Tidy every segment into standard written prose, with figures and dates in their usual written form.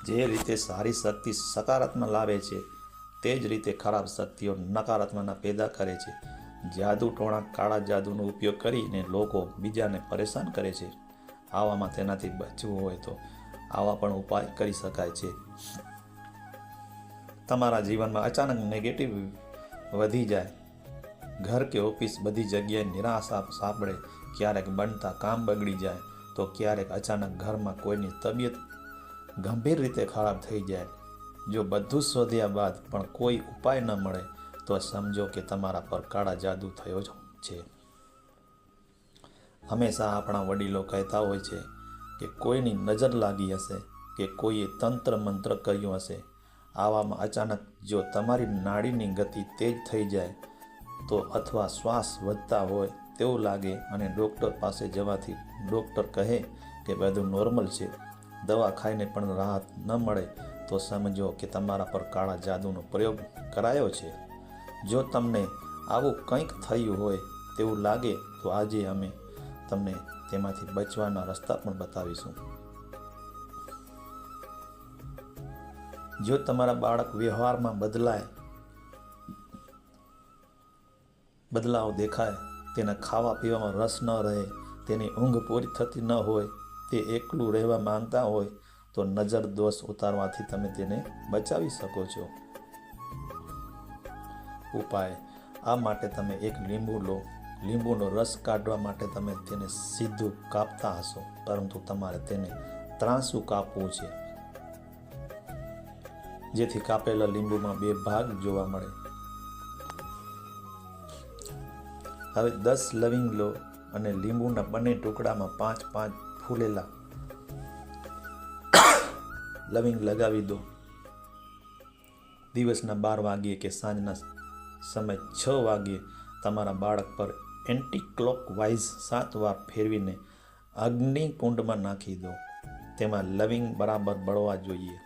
જે રીતે સારી શક્તિ સકારાત્મક લાવે છે, તે જ રીતે ખરાબ શક્તિઓ નકારાત્મકના પેદા કરે છે. જાદુ ટોણા કાળા જાદુનો ઉપયોગ કરીને લોકો બીજાને પરેશાન કરે છે. આવામાં તેનાથી બચવું હોય તો આવા પણ ઉપાય કરી શકાય છે. તમારા જીવનમાં અચાનક નેગેટિવ વધી જાય, ઘર કે ઓફિસ બધી જગ્યાએ નિરાશા સાંભળે, ક્યારેક બનતા કામ બગડી જાય, તો ક્યારેક અચાનક ઘરમાં કોઈની તબિયત ગંભીર રીતે ખરાબ થઈ જાય. જો બધું શોધ્યા બાદ પણ કોઈ ઉપાય ન મળે તો સમજો કે તમારા પર કાળા જાદુ થયો છે. હંમેશા આપણા વડીલો કહેતા હોય છે કે કોઈની નજર લાગી હશે કે કોઈએ તંત્ર મંત્ર કર્યું હશે. આવામાં અચાનક જો તમારી નાડીની ગતિ તેજ થઈ જાય તો અથવા શ્વાસ વધતા હોય તેવું લાગે અને ડૉક્ટર પાસે જવાથી ડૉક્ટર કહે કે બધું નોર્મલ છે, દવા ખાઈને પણ રાહત ન મળે તો સમજો કે તમારા પર કાળા જાદુનો પ્રયોગ કરાયો છે. જો તમને આવું કંઈક થયું હોય તેવું લાગે તો આજે અમે તમને તેમાંથી બચવાના રસ્તા પણ બતાવીશું. જો તમારા બાળક વ્યવહારમાં બદલાવ દેખાય, તેને ખાવા પીવામાં રસ ન રહે, તેની ઊંઘ પૂરી થતી ન હોય, તે એકલું રહેવા માંગતા હોય તો નજર દોષ ઉતારવાથી તમે તેને બચાવી શકો છો. ઉપાય: આ માટે તમે એક લીંબુ લો. લીંબુનો રસ કાઢવા માટે તમે તેને સીધું કાપતા હશો, પરંતુ તમારે તેને ત્રાંસું કાપવું છે, જેથી કાપેલા લીંબુમાં 2 ભાગ જોવા મળે. હવે 10 લવિંગ લો અને લીંબુના બંને ટુકડામાં 5-5 ફૂલેલા લવિંગ લગાવી દો. દિવસના 12 વાગ્યે કે સાંજના સમય 6 વાગ્યે તમારા બાળક પર એન્ટી ક્લોકવાઇઝ 7 વાર ફેરવીને અગ્નિકુંડમાં નાખી દો. તેમાં લવિંગ બરાબર બળવા જોઈએ,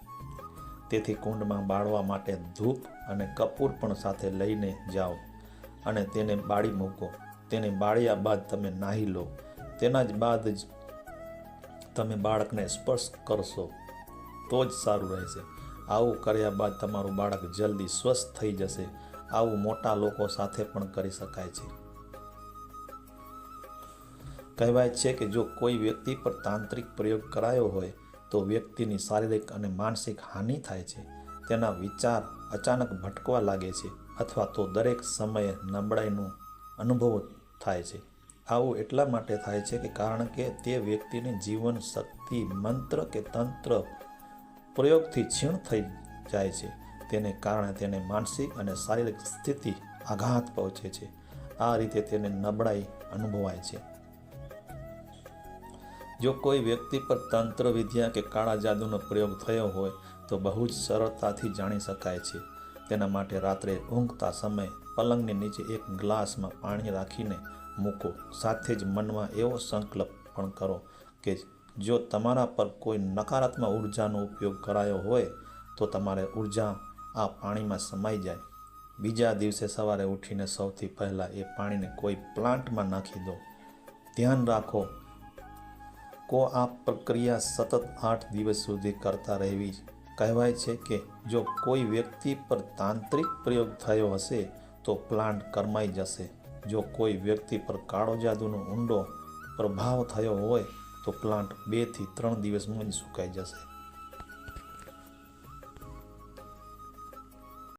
તેથી કુંડમાં બાળવા માટે ધૂપ અને કપૂર પણ સાથે લઈને જાઓ અને તેને બાળી મૂકો. તેને બાળ્યા બાદ તમે નાહી લો. તેના જ બાદ જ તમે બાળકને સ્પર્શ કરશો તો જ સારું રહેશે. આવું કર્યા બાદ તમારું બાળક જલ્દી સ્વસ્થ થઈ જશે. આવું મોટા લોકો સાથે પણ કરી શકાય છે. કહેવાય છે કે જો કોઈ વ્યક્તિ પર તાંત્રિક પ્રયોગ કરાયો હોય તો વ્યક્તિની શારીરિક અને માનસિક હાનિ થાય છે. તેના વિચાર અચાનક ભટકવા લાગે છે અથવા તો દરેક સમયે નબળાઈનો અનુભવ થાય છે. આવું એટલા માટે થાય છે કે કારણ કે તે વ્યક્તિની જીવન શક્તિ મંત્ર કે તંત્ર પ્રયોગથી છીણ થઈ જાય છે. તેને કારણે તેને માનસિક અને શારીરિક સ્થિતિ આઘાત પહોંચે છે. આ રીતે તેને નબળાઈ અનુભવાય છે. જો કોઈ વ્યક્તિ પર તંત્ર વિદ્યા કે કાળા જાદુનો પ્રયોગ થયો હોય તો બહુ જ સરળતાથી જાણી શકાય છે. તેના માટે રાત્રે ઊંઘતા સમયે પલંગની નીચે એક ગ્લાસમાં પાણી રાખીને મૂકો. સાથે જ મનમાં એવો સંકલ્પ પણ કરો કે જો તમારા પર કોઈ નકારાત્મક ઉર્જાનો ઉપયોગ કરાયો હોય તો તમારી ઉર્જા આ પાણીમાં સમાઈ જાય. બીજા દિવસે સવારે ઉઠીને સૌથી પહેલાં એ પાણીને કોઈ પ્લાન્ટમાં નાખી દો. ધ્યાન રાખો કો આ પ્રક્રિયા સતત 8 દિવસ સુધી કરતા રહેવી. કહેવાય છે કે જો કોઈ વ્યક્તિ પર તાંત્રિક પ્રયોગ થયો હશે તો પ્લાન્ટ કરમાઈ જશે. જો કોઈ વ્યક્તિ પર કાળો જાદુનો ઊંડો પ્રભાવ થયો હોય તો પ્લાન્ટ 2 થી 3 દિવસમાં જ સુકાઈ જશે.